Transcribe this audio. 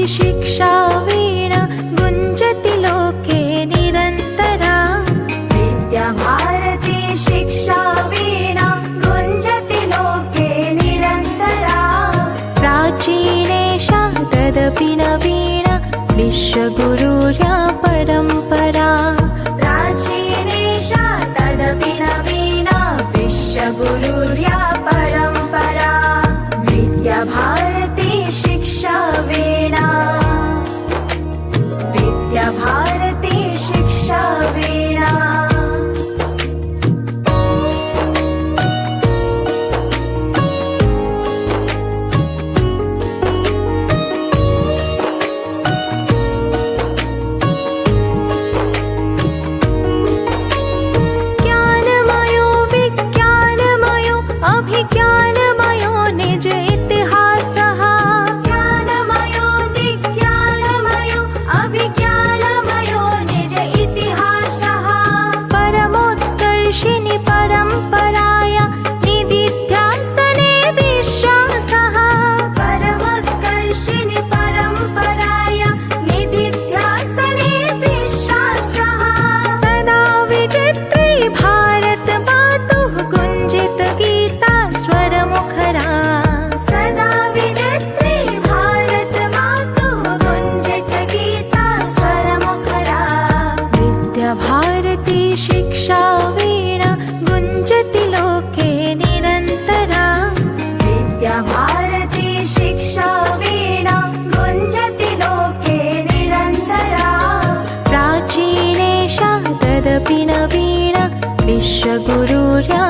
शिक्षा वीणा गुञ्जति लोके निरन्तरा। विद्याभारती शिक्षा वीणा गुञ्जति लोके निरन्तरा। प्राचीनेषा तदपि नवीना विश्वगुरुर्या परम्परा। प्राचीनेषा तदपि नवीना विश्वगुरुर्या परम्परा। विद्याभारती शिक्षा वीणा विद्याभारती शिक्षा वीणा। ज्ञानमयो विज्ञानमयो अभिज्ञानमयो निज इतिहासः। ज्ञानमयो विज्ञानमयो अभिज्ञानमयो निज इतिहासः। परमोत्कर्षिणि परम्पराया निदिध्यासने विश्वासः। परमोत्कर्षिणि परम्पराया निदिध्यासने विश्वासः। सदा विचित्री भारत मातुः गुञ्जित गीता स्वरमुखरा। सदा विचित्री भारत मातुः गुञ्जित गीता स्वरमुखरा। विद्याभारती शिक्षा वीणा गुञ्जति लोके निरन्तरा। विद्याभारती शिक्षा वीणा गुञ्जति लोके निरन्तरा। प्राचीनेषा तदपि नवीना विश्वगुरुर्या